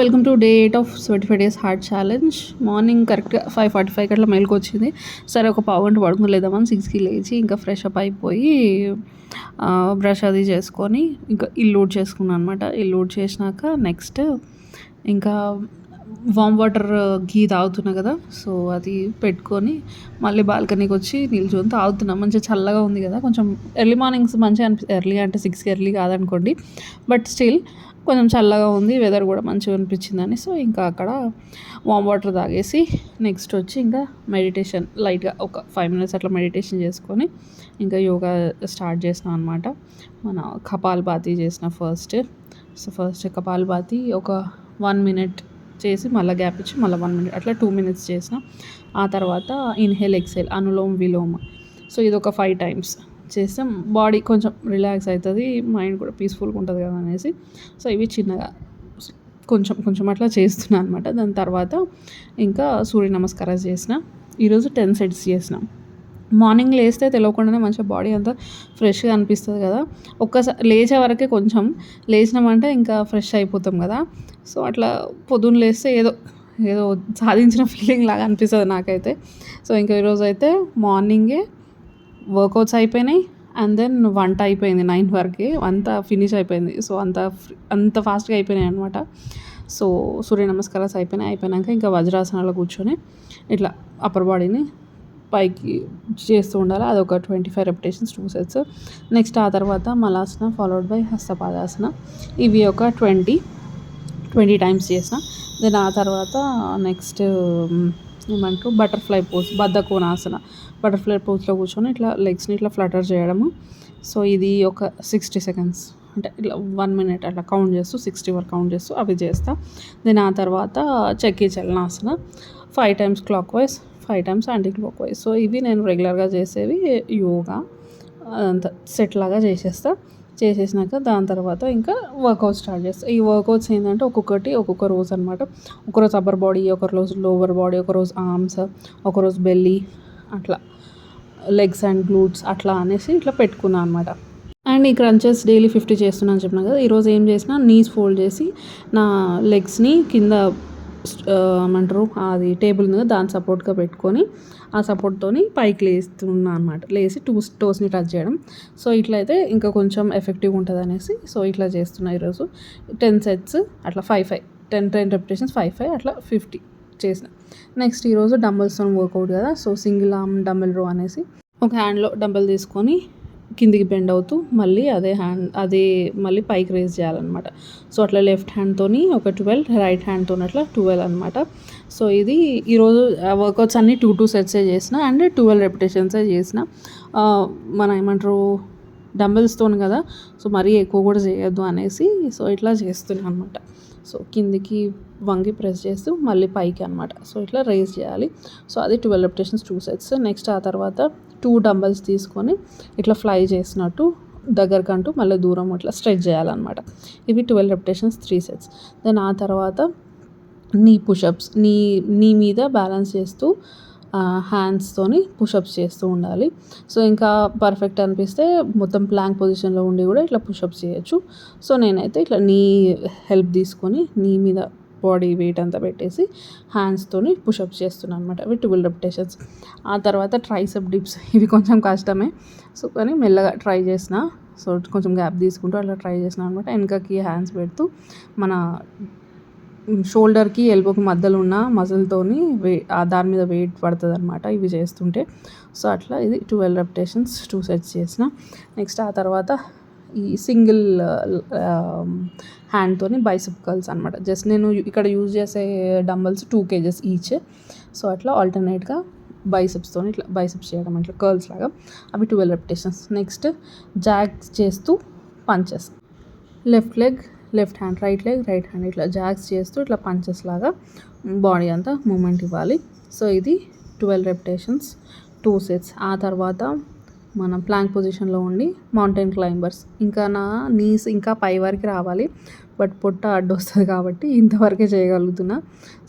Welcome to day 8 of 25 days heart challenge. Morning కరెక్ట్గా 5:45 అట్లా మెలకు వచ్చింది. సరే ఒక పావు గంట పడుకుని లేదామని 6కి లేచి ఇంకా ఫ్రెష్ అప్ అయిపోయి బ్రష్ అది చేసుకొని ఇంకా ఇల్లు ఊడ్ చేసుకున్నాను అనమాట. ఇల్లు ఊడ్ చేసినాక నెక్స్ట్ ఇంకా వామ్ వాటర్ ఘీ తాగుతున్నా కదా, సో అది పెట్టుకొని మళ్ళీ బాల్కనీకి వచ్చి నిల్చొని తాగుతున్నా. మంచిగా చల్లగా ఉంది కదా, కొంచెం ఎర్లీ మార్నింగ్స్ మంచిగా ఎర్లీ అంటే 6కి ఎర్లీ కాదనుకోండి, బట్ స్టిల్ కొంచెం చల్లగా ఉంది, వెదర్ కూడా మంచిగా అనిపించిందని. సో ఇంకా అక్కడ వామ్ వాటర్ తాగేసి నెక్స్ట్ వచ్చి ఇంకా మెడిటేషన్ లైట్గా ఒక 5 minutes అట్లా మెడిటేషన్ చేసుకొని ఇంకా యోగా స్టార్ట్ చేసిన అనమాట. మన కపాల్భాతి చేసిన ఫస్ట్ కపాల్భాతి ఒక 1 minute చేసి మళ్ళీ గ్యాప్ ఇచ్చి మళ్ళీ 1 minute అట్లా 2 minutes చేసిన. ఆ తర్వాత ఇన్హేల్ ఎక్సేల్ అనులోమ్ విలోమ, సో ఇది ఒక 5 times చేస్తే బాడీ కొంచెం రిలాక్స్ అవుతుంది, మైండ్ కూడా పీస్ఫుల్గా ఉంటుంది కదా అనేసి సో ఇవి చిన్నగా కొంచెం అట్లా చేస్తున్నాను అనమాట. దాని తర్వాత ఇంకా సూర్య నమస్కారాలు చేసిన. ఈరోజు 10 sets చేసిన. మార్నింగ్ లేస్తే తెలియకుండానే మంచిగా బాడీ అంతా ఫ్రెష్గా అనిపిస్తుంది కదా. ఒక్కసారి లేచే వరకే కొంచెం లేచినామంటే ఇంకా ఫ్రెష్ అయిపోతాం కదా. సో అట్లా పొద్దున్న లేస్తే ఏదో సాధించిన ఫీలింగ్ లాగా అనిపిస్తుంది నాకైతే. సో ఇంకా ఈరోజు అయితే మార్నింగే వర్కౌట్స్ అయిపోయినాయి అండ్ దెన్ వంట అయిపోయింది 9 వరకే, అంతా ఫినిష్ అయిపోయింది. సో అంత ఫాస్ట్గా అయిపోయినాయి అనమాట. సో సూర్య నమస్కారాలు అయిపోయినాక ఇంకా వజ్రాసనాలు కూర్చొని ఇట్లా అప్పర్ బాడీని పైకి చేస్తూ ఉండాలి. అదొక 25 repetitions 2 sets. నెక్స్ట్ ఆ తర్వాత మలాసన ఫాలోడ్ బై హస్తపాదాసన, ఇవి ఒక 20 times చేసిన. దెన్ ఆ తర్వాత నెక్స్ట్ ఏమంటారు బటర్ఫ్లై పోజ్, బద్ధకోణాసన. బటర్ఫ్లై పోజ్లో కూర్చొని ఇట్లా లెగ్స్ని ఇట్లా ఫ్లటర్ చేయడము. సో ఇది ఒక 60 seconds అంటే ఇట్లా 1 minute అట్లా కౌంట్ చేస్తూ 60 వరకు కౌంట్ చేస్తూ అవి చేస్తా. దెన్ ఆ తర్వాత chakri chalanasana 5 times clockwise, 5 times anticlockwise. So ఇవి నేను రెగ్యులర్గా చేసేవి యోగా. అదంతా సెట్ లాగా చేసేసినాక దాని తర్వాత ఇంకా వర్కౌట్ స్టార్ట్ చేస్తాను. ఈ వర్కౌట్స్ ఏంటంటే ఒక్కొక్క రోజు అనమాట. ఒకరోజు అప్పర్ బాడీ, ఒక రోజు లోవర్ బాడీ, ఒకరోజు ఆర్మ్స్, ఒకరోజు బెల్లీ, అట్లా లెగ్స్ అండ్ గ్లూట్స్ అట్లా అనేసి ఇట్లా పెట్టుకున్నాను అనమాట. అండ్ ఈ క్రంచెస్ డైలీ 50 చేస్తున్నాను చెప్పినా కదా. ఈరోజు ఏం చేసిన, నీస్ ఫోల్డ్ చేసి నా లెగ్స్ని కింద ఏమంటారు అది టేబుల్ మీద దాని సపోర్ట్గా పెట్టుకొని ఆ సపోర్ట్తోని పైకి లేస్తున్నా అనమాట. లేసి టోస్ని టచ్ చేయడం. సో ఇట్లయితే ఇంకా కొంచెం ఎఫెక్టివ్గా ఉంటుంది అనేసి సో ఇట్లా చేస్తున్నా. ఈరోజు 10 sets అట్లా 5 10 repetitions 5 అట్లా 50 చేసిన. నెక్స్ట్ ఈరోజు డంబెల్స్తో వర్కౌట్ కదా. సో సింగిల్ ఆర్మ్ డంబెల్ రో అనేసి ఒక హ్యాండ్లో డంబెల్ తీసుకొని కిందికి బెండ్ అవుతూ మళ్ళీ అదే మళ్ళీ పైకి రేజ్ చేయాలన్నమాట. సో అట్లా లెఫ్ట్ హ్యాండ్తోని ఒక 12, రైట్ హ్యాండ్తో అట్లా 12 అనమాట. సో ఇది ఈరోజు వర్కౌట్స్ అన్నీ 2 sets చేసిన అండ్ 12 repetitions చేసిన. మన ఏమంటారు డంబెల్స్తో కదా, సో మరీ ఎక్కువ కూడా చేయొద్దు అనేసి సో ఇట్లా చేస్తున్నాను అనమాట. సో కిందికి వంగి ప్రెస్ చేస్తూ మళ్ళీ పైకి అనమాట. సో ఇట్లా రేజ్ చేయాలి. సో అది 12 repetitions 2 sets. నెక్స్ట్ ఆ తర్వాత 2 dumbbells తీసుకొని ఇట్లా ఫ్లై చేసినట్టు దగ్గరకంటూ మళ్ళీ దూరం ఇట్లా స్ట్రెచ్ చేయాలన్నమాట. ఇవి 12 repetitions 3 sets. దెన్ ఆ తర్వాత నీ పుషప్స్, నీ మీద బ్యాలెన్స్ చేస్తూ హ్యాండ్స్తోని పుషప్స్ చేస్తూ ఉండాలి. సో ఇంకా పర్ఫెక్ట్ అనిపిస్తే మొత్తం ప్లాంక్ పొజిషన్లో ఉండి కూడా ఇట్లా పుషప్స్ చేయొచ్చు. సో నేనైతే ఇట్లా నీ హెల్ప్ తీసుకొని నీ మీద బాడీ వెయిట్ అంతా పెట్టేసి హ్యాండ్స్తోని పుషప్స్ చేస్తున్నాను అనమాట. అవి 12 repetitions. ఆ తర్వాత ట్రైసెప్ డిప్స్, ఇవి కొంచెం కష్టమే. సో కానీ మెల్లగా ట్రై చేసిన. సో కొంచెం గ్యాప్ తీసుకుంటూ అట్లా ట్రై చేసిన అనమాట. వెనకకి హ్యాండ్స్ పెడుతూ మన షోల్డర్కి ఎల్బోకి మధ్యలో ఉన్న మజిల్తోని దాని మీద వెయిట్ పడుతుంది అనమాట ఇవి చేస్తుంటే. సో అట్లా ఇది 12 repetitions 2 sets చేసిన. నెక్స్ట్ ఆ తర్వాత ఈ సింగిల్ హ్యాండ్తోని బైసెప్ కర్ల్స్ అనమాట. జస్ట్ నేను ఇక్కడ యూజ్ చేసే డంబల్స్ 2 kgs ఈచ్. సో అట్లా ఆల్టర్నేట్గా బైసెప్స్తోని ఇట్లా బైసెప్స్ చేయడం ఇట్లా కర్ల్స్ లాగా, అవి 12 repetitions. నెక్స్ట్ జాగ్స్ చేస్తూ punches, left leg left hand, right leg right hand, ఇట్లా జాగ్స్ చేస్తూ ఇట్లా పంచెస్ లాగా బాడీ అంతా మూమెంట్ ఇవ్వాలి. సో ఇది 12 repetitions 2 sets. ఆ తర్వాత మనం ప్లాంక్ పొజిషన్లో ఉండి మౌంటైన్ క్లైంబర్స్. ఇంకా నా నీస్ ఇంకా పై వరకు రావాలి, బట్ పొట్ట అడ్డు వస్తుంది కాబట్టి ఇంతవరకే చేయగలుగుతున్నా.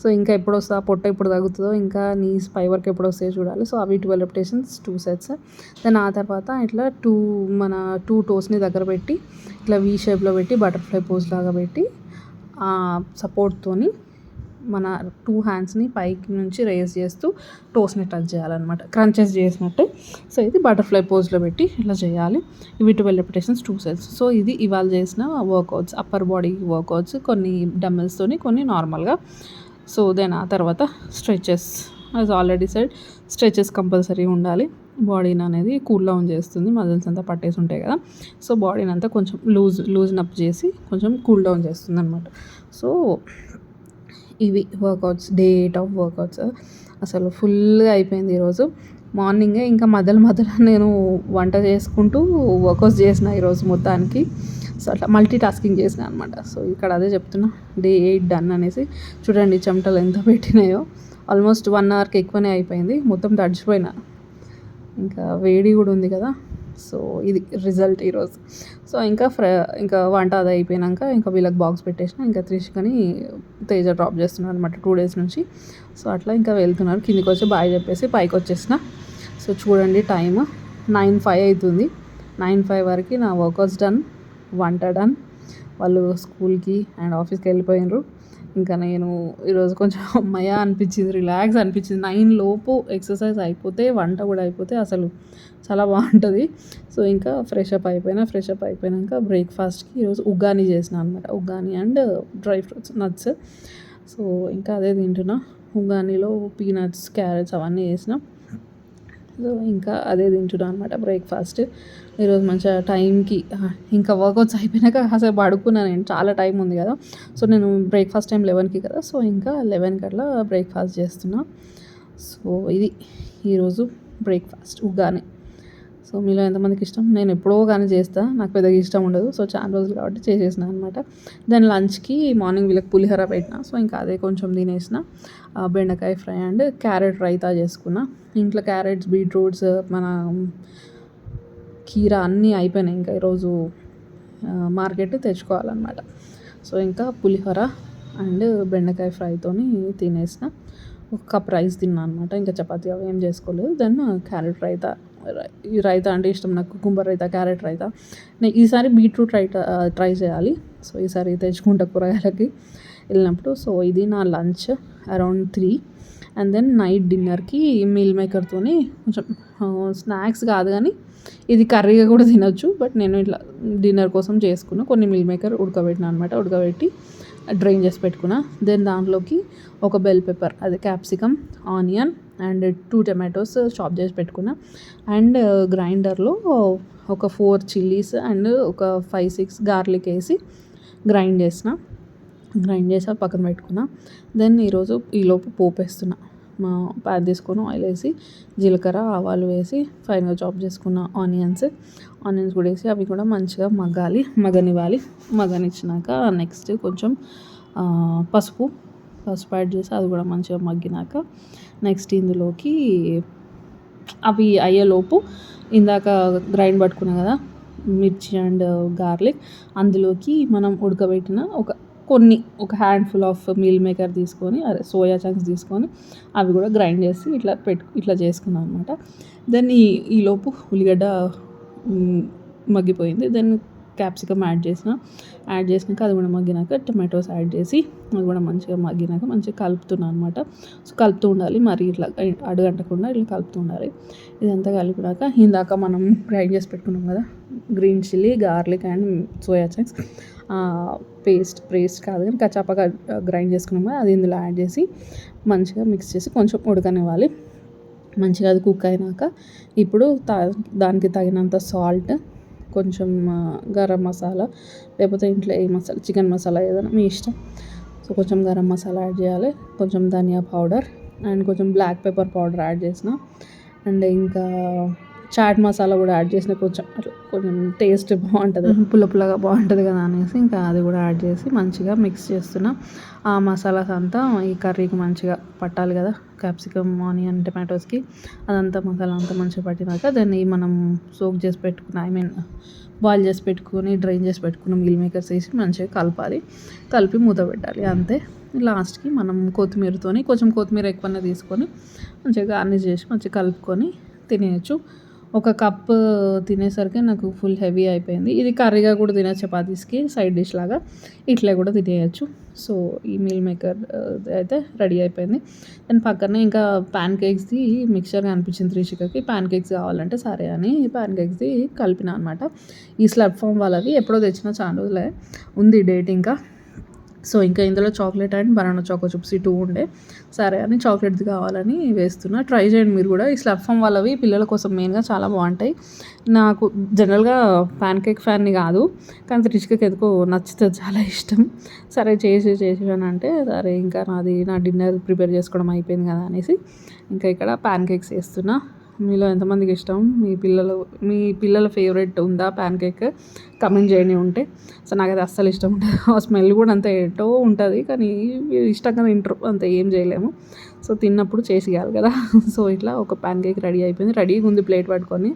సో ఇంకా ఎప్పుడు వస్తుందో, పొట్ట ఎప్పుడు తగ్గుతుందో, ఇంకా నీస్ పై వరకు ఎప్పుడు వస్తాయో చూడాలి. సో అవి 12 repetitions 2 sets. దెన్ ఆ తర్వాత ఇట్లా మన 2 toesని దగ్గర పెట్టి ఇట్లా వీ షేప్లో పెట్టి బటర్ఫ్లై పోజ్ లాగా పెట్టి సపోర్ట్తోని మన 2 హ్యాండ్స్ని పైకి నుంచి రేజ్ చేస్తూ టోస్ని టచ్ చేయాలన్నమాట, క్రంచెస్ చేసినట్టు. సో ఇది బటర్ఫ్లై పోజ్లో పెట్టి ఇట్లా చేయాలి. ఇవి 12 రెపిటేషన్స్ 2 సెట్స్. సో ఇది ఇవాళ చేసిన వర్కౌట్స్, అప్పర్ బాడీ వర్కౌట్స్, కొన్ని డమ్మెల్స్తోని, కొన్ని నార్మల్గా. సో దెన్ ఆ తర్వాత stretches. As already said, stretches compulsory ఉండాలి. బాడీని అనేది కూల్ డౌన్ చేస్తుంది, మజిల్స్ అంతా పట్టేసి ఉంటాయి కదా. సో బాడీని అంతా కొంచెం లూజన్ అప్ చేసి కొంచెం కూల్ డౌన్ చేస్తుంది అనమాట. సో ఇవి వర్కౌట్స్, డే 8 ఆఫ్ వర్కౌట్స్. అసలు ఫుల్గా అయిపోయింది ఈరోజు. మార్నింగే ఇంకా మధ్యలో నేను వంట చేసుకుంటూ వర్కౌట్స్ చేసిన ఈరోజు మొత్తానికి. సో అట్లా మల్టీ టాస్కింగ్ చేసిన అనమాట. సో ఇక్కడ అదే చెప్తున్నా, డే 8 డన్ అనేసి. చూడండి చెమటలు ఎంత పెట్టినాయో. ఆల్మోస్ట్ 1 అవర్కి ఎక్కువనే అయిపోయింది, మొత్తం తడిచిపోయినా. ఇంకా వేడి కూడా ఉంది కదా. సో ఇది రిజల్ట్ ఈరోజు. సో ఇంకా వంట అది అయిపోయాక ఇంకా వీళ్ళకి బాక్స్ పెట్టేసిన. ఇంకా త్రిషికని తేజ డ్రాప్ చేస్తున్నాను అనమాట 2 డేస్ నుంచి. సో అట్లా ఇంకా వెళ్తున్నారు. కిందికి వచ్చి బాయ్ చెప్పేసి పైకి వచ్చేసిన. సో చూడండి టైమ్ 9:05 అవుతుంది. 9:05 వరకు నా వర్కౌట్స్ డన్, వంట డన్. వాళ్ళు స్కూల్కి అండ్ ఆఫీస్కి వెళ్ళిపోయినారు. ఇంకా నేను ఈరోజు కొంచెం అమ్మయ్య అనిపించింది, రిలాక్స్ అనిపించింది. 9 లోపు ఎక్సర్సైజ్ అయిపోతే, వంట కూడా అయిపోతే అసలు చాలా బాగుంటుంది. సో ఇంకా ఫ్రెష్ అప్ అయిపోయాక బ్రేక్ఫాస్ట్కి ఈరోజు ఉగ్గాని చేసిన అనమాట. Uggani and dry fruits, nuts. So ఇంకా అదే తింటున్నా. ఉగ్గానిలో పీనట్స్, క్యారెట్స్ అవన్నీ వేసిన. సో ఇంకా అదే తింటున్నా అనమాట బ్రేక్ఫాస్ట్. ఈరోజు మంచిగా టైంకి ఇంకా వర్కౌట్స్ అయిపోయినాక కాసేపు పడుకున్నాను. నేను చాలా టైం ఉంది కదా. సో నేను బ్రేక్ఫాస్ట్ టైం 11కి కదా. సో ఇంకా 11కి అట్లా బ్రేక్ఫాస్ట్ చేస్తున్నా. సో ఇది ఈరోజు బ్రేక్ఫాస్ట్ ఉగ్గాని. సో మీలో ఎంతమందికి ఇష్టం? నేను ఎప్పుడో కానీ చేస్తాను, నాకు పెద్దగా ఇష్టం ఉండదు. సో చాలా రోజులు కాబట్టి చేసేసిన అనమాట. దాని లంచ్కి మార్నింగ్ వీళ్ళకి పులిహోర పెట్టిన. సో ఇంకా అదే కొంచెం తినేసిన. బెండకాయ ఫ్రై అండ్ క్యారెట్ రైతా చేసుకున్నా. ఇంట్లో క్యారెట్స్, బీట్రూట్స్, మన కీరా అన్నీ అయిపోయినాయి. ఇంకా ఈరోజు మార్కెట్ తెచ్చుకోవాలన్నమాట. సో ఇంకా పులిహోర అండ్ బెండకాయ ఫ్రైతోని తినేసిన. ఒక కప్ రైస్ తిన్నా అనమాట. ఇంకా చపాతీ అవి ఏం చేసుకోలేదు. Then carrot raita. ఈ రైతా అంటే ఇష్టం నాకు, కుకుంబర్ రైతా, క్యారెట్ రైతా. నేను ఈసారి బీట్రూట్ రైతా ట్రై చేయాలి. సో ఈసారి తెచ్చుకుంటా కూరగాయలకి వెళ్ళినప్పుడు. సో ఇది నా lunch around 3. And then night డిన్నర్కి మీల్ మేకర్తోని కొంచెం స్నాక్స్ కాదు కానీ ఇది కర్రీగా కూడా తినొచ్చు. బట్ నేను ఇట్లా డిన్నర్ కోసం చేసుకున్నా. కొన్ని మీల్ మేకర్ ఉడకబెట్టినా అనమాట. ఉడకబెట్టి డ్రైన్ చేసి పెట్టుకున్నా. దెన్ దాంట్లోకి ఒక బెల్ పెప్పర్, అది capsicum, onion and 2 tomatoes chop చేసి పెట్టుకున్నా. అండ్ గ్రైండర్లో ఒక 4 చిల్లీస్ అండ్ ఒక 5-6 గార్లిక్ వేసి గ్రైండ్ చేసి పక్కన పెట్టుకున్నా. దెన్ ఈలోపు పోపు వేస్తున్నా. ప్యాన్ తీసుకొని ఆయిల్ వేసి జీలకర్ర, ఆవాలు వేసి ఫైన్గా చాప్ చేసుకున్న ఆనియన్స్ కూడా వేసి అవి కూడా మంచిగా మగ్గనివ్వాలి. మగ్గనిచ్చినాక నెక్స్ట్ కొంచెం పసుపు యాడ్ చేసి అది కూడా మంచిగా మగ్గినాక నెక్స్ట్ ఇందులోకి అవి అయ్యేలోపు ఇందాక గ్రైండ్ పట్టుకున్నాం కదా మిర్చి అండ్ గార్లిక్, అందులోకి మనం ఉడకబెట్టిన ఒక హ్యాండ్ఫుల్ ఆఫ్ మీల్ మేకర్ తీసుకొని, సోయా చంక్స్ తీసుకొని అవి కూడా గ్రైండ్ చేసి ఇట్లా చేసుకున్నాం అనమాట. దెన్ ఈలోపు ఉల్లిగడ్డ మగ్గిపోయింది. దెన్ క్యాప్సికమ్ యాడ్ చేసినాక అది కూడా మగ్గినాక టమాటోస్ యాడ్ చేసి అది కూడా మంచిగా మగ్గినాక మంచిగా కలుపుతున్నాను అనమాట. సో కలుపుతూ ఉండాలి, మరి ఇట్లా అడుగంటకుండా ఇట్లా కలుపుతూ ఉండాలి. ఇదంతా కలిపినాక ఇందాక మనం గ్రైండ్ చేసి పెట్టుకున్నాం కదా green chilli, garlic and soya chunks paste కాదు కానీ కచ్చాపగా గ్రైండ్ చేసుకున్నాం కదా, అది ఇందులో యాడ్ చేసి మంచిగా మిక్స్ చేసి కొంచెం ఉడకనివ్వాలి. మంచిగా అది కుక్ అయినాక ఇప్పుడు దానికి తగినంత సాల్ట్, కొంచెం గరం మసాలా, లేకపోతే ఇంట్లో ఏ మసాలా, చికెన్ మసాలా ఏదైనా మీ ఇష్టం. సో కొంచెం గరం మసాలా యాడ్ చేయాలి, కొంచెం ధనియా పౌడర్ అండ్ కొంచెం బ్లాక్ పెప్పర్ పౌడర్ యాడ్ చేసిన. అండ్ ఇంకా చాట్ మసాలా కూడా యాడ్ చేసిన. కొంచెం టేస్ట్ బాగుంటుంది, పుల్లగా బాగుంటుంది కదా అనేసి ఇంకా అది కూడా యాడ్ చేసి మంచిగా మిక్స్ చేస్తున్నా. ఆ మసాలాస్ అంతా ఈ కర్రీకి మంచిగా పట్టాలి కదా, క్యాప్సికమ్, ఆనియన్, టమాటోస్కి అదంతా మసాలా అంతా మంచిగా పట్టినాక దాన్ని మనం సోక్ చేసి పెట్టుకున్న బాయిల్ చేసి పెట్టుకొని డ్రైన్ చేసి పెట్టుకున్న మీల్ మేకర్స్ వేసి మంచిగా కలిపి మూత పెట్టాలి. అంతే. లాస్ట్కి మనం కొంచెం కొత్తిమీర ఎక్కువనే తీసుకొని మంచిగా గార్నిష్ చేసి మంచిగా కలుపుకొని తినేయచ్చు. ఒక కప్పు తినేసరికి నాకు ఫుల్ హెవీ అయిపోయింది. ఇది కర్రీగా కూడా తినొచ్చు చపాతీస్‌కి సైడ్ డిష్ లాగా. ఇట్లా కూడా తినేయొచ్చు. సో, ఈ మీల్ మేకర్ అయితే రెడీ అయిపోయింది. దాని పక్కనే ఇంకా పాన్ కేక్స్‌ది మిక్స్చర్ కనిపించింది త్రిషికకి. పాన్ కేక్స్ కావాలంటే సరే అని పాన్ కేక్స్‌ది కలిపినా అనమాట. ఈ స్లర్ప్ ఫార్మ్ వాళ్ళవి ఎప్పుడో తెచ్చినా చాలా రోజులే ఉంది డేట్ ఇంకా. సో, ఇంకా ఇందులో chocolate and banana choco chips ఈ 2 ఉండే. సరే అని చాక్లెట్‌ది కావాలని వేస్తున్నా. ట్రై చేయండి మీరు కూడా. ఈ స్లర్ప్ ఫార్మ్ వాళ్ళవి పిల్లల కోసం మెయిన్‌గా చాలా బాగుంటాయి. నాకు జనరల్‌గా పాన్ కేక్ ఫ్యాన్‌ని కాదు. కానీ త్రిషికకి ఎందుకో నచ్చుతది, చాలా ఇష్టం. సరే చేసేయనంటే సరే ఇంకా నా డిన్నర్ ప్రిపేర్ చేసుకోవడం అయిపోయింది కదా అనేసి ఇంకా ఇక్కడ పాన్ కేక్స్ చేస్తున్నా. మీలో ఎంతమందికి ఇష్టం? మీ పిల్లల ఫేవరెట్ ఉందా పాన్ కేక్? కామెంట్ చేయండి ఉంటే. సో, నాకైతే అస్సలు ఇష్టం ఉండదు. ఆ స్మెల్ కూడా అంత ఏంటో ఉంటుంది. కానీ ఇష్టంగా తింటారు, అంత ఏం చేయలేము. సో, తిన్నప్పుడు చేసియాలి కదా. సో, ఇట్లా ఒక పాన్ కేక్ రెడీ అయిపోయింది. రెడీగా ఉంది ప్లేట్ పట్టుకొని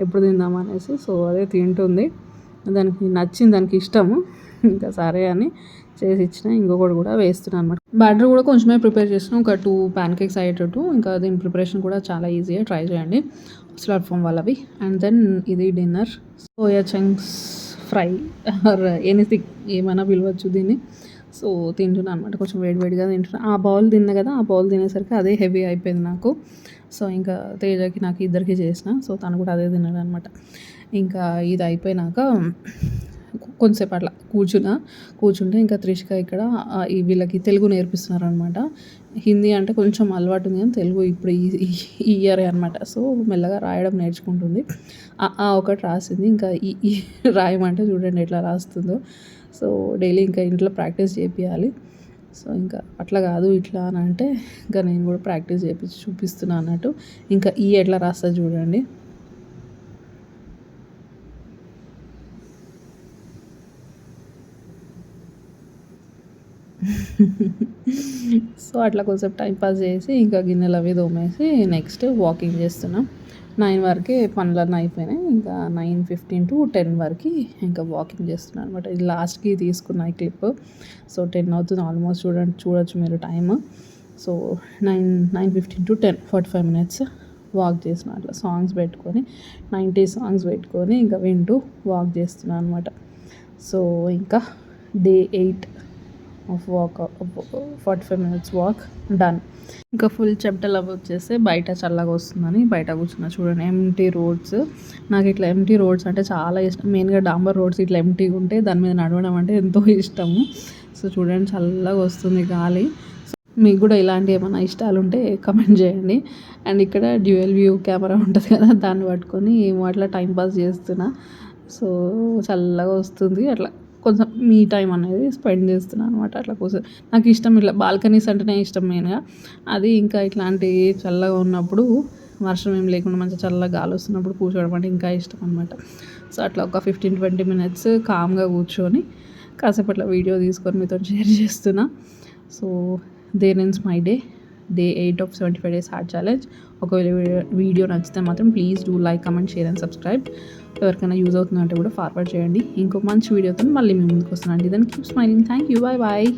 ఎప్పుడు తిందాం అనేసి. సో, అదే తింటుంది. దానికి నచ్చింది, దానికి ఇష్టము. ఇంకా సరే అని చేసి ఇచ్చిన. ఇంకొకటి కూడా వేస్తున్నాను అనమాట. బ్యాటర్ కూడా కొంచెమే ప్రిపేర్ చేసిన, ఒక 2 పాన్ కేక్స్ అయ్యేటట్టు. ఇంకా దీని ప్రిపరేషన్ కూడా చాలా ఈజీగా, ట్రై చేయండి స్లర్ప్ ఫార్మ్ వాళ్ళవి. అండ్ దెన్ ఇది dinner soya chunks fry or anything ఏమైనా పిలవచ్చు దీన్ని. సో, తింటున్నాను అనమాట. కొంచెం వేడివేడిగా తింటున్నా. ఆ బౌల్ తిన్నా కదా, ఆ బౌల్ తినేసరికి అదే హెవీ అయిపోయింది నాకు. సో, ఇంకా తేజకి నాకు ఇద్దరికి చేసిన. సో, తను కూడా అదే తిన్నాడు అనమాట. ఇంకా ఇది అయిపోయినాక కొంతసేపు అట్లా కూర్చుంటే ఇంకా త్రిషిక ఇక్కడ వీళ్ళకి తెలుగు నేర్పిస్తున్నారనమాట. హిందీ అంటే కొంచెం అలవాటు ఉంది కానీ తెలుగు ఇప్పుడు ఈ ఇయరే అనమాట. సో, మెల్లగా రాయడం నేర్చుకుంటుంది. ఒకటి రాసింది. ఇంకా ఈ రాయమంటే చూడండి ఎట్లా రాస్తుందో. సో, డైలీ ఇంకా ఇంట్లో ప్రాక్టీస్ చేపియాలి. సో, ఇంకా అట్లా కాదు ఇట్లా అని అంటే ఇంకా నేను కూడా ప్రాక్టీస్ చేపించి చూపిస్తున్నా అన్నట్టు. ఇంకా ఎట్లా రాస్తా చూడండి. సో, అట్లా కొంచెంసేపు టైం పాస్ చేసి ఇంకా గిన్నెలు అవి తోమేసి నెక్స్ట్ వాకింగ్ చేస్తున్నాం. 9 వరకే పనులన్నీ అయిపోయినాయి. ఇంకా 9:15 to 10 వరకు ఇంకా వాకింగ్ చేస్తున్నాను అనమాట. ఇది లాస్ట్కి తీసుకున్న ఈ క్లిప్. సో, 10 అవుతుంది ఆల్మోస్ట్. చూడొచ్చు మీరు time. So, 9:15 to 10 45 minutes walk చేసిన. అట్లా సాంగ్స్ పెట్టుకొని 90 సాంగ్స్ పెట్టుకొని ఇంకా వింటూ వాక్ చేస్తున్నాను అనమాట. సో, ఇంకా day 8 of walk 45 minutes walk done. ఇంకా ఫుల్ చెమటలు అవి వచ్చేస్తే బయట చల్లగా వస్తుందని బయట కూర్చున్నా. చూడండి ఎంటీ రోడ్స్. నాకు ఇట్లా ఎంటీ రోడ్స్ అంటే చాలా ఇష్టం. మెయిన్గా డాంబర్ రోడ్స్ ఇట్లా ఎంటీగా ఉంటే దాని మీద నడవడం అంటే ఎంతో ఇష్టము. సో, చూడండి చల్లగా వస్తుంది గాలి. మీకు కూడా ఇలాంటి ఏమైనా ఇష్టాలు ఉంటే కమెంట్ చేయండి. అండ్ ఇక్కడ డ్యూయల్ వ్యూ కెమెరా ఉంటుంది కదా, దాన్ని పట్టుకొని అట్లా టైంపాస్ చేస్తున్నా. సో, చల్లగా వస్తుంది. అట్లా కొంచెం మీ టైం అనేది స్పెండ్ చేస్తున్నాను అనమాట. అట్లా కోసం నాకు ఇష్టం ఇట్లా బాల్కనీస్ అంటేనే ఇష్టం మెయిన్గా. అది ఇంకా ఇట్లాంటి చల్లగా ఉన్నప్పుడు, వర్షం ఏం లేకుండా మంచిగా చల్లగా గాలి వస్తున్నప్పుడు కూర్చోవడం అంటే ఇంకా ఇష్టం అనమాట. సో, అట్లా ఒక 15-20 minutes కామ్గా కూర్చొని కాసేపు అట్లా వీడియో తీసుకొని మీతో షేర్ చేస్తున్నా. So, there ends my day 8 of 75 days heart challenge. ఒకవేళ వీడియో నచ్చితే మాత్రం please do like, comment, share and subscribe. ఎవరికైనా యూజ్ అవుతుందంటే కూడా ఫార్వర్డ్ చేయండి. ఇంకో మంచి వీడియోతో మళ్ళీ మీ ముందుకు వస్తున్నాను. Then keep smiling. Thank you. Bye.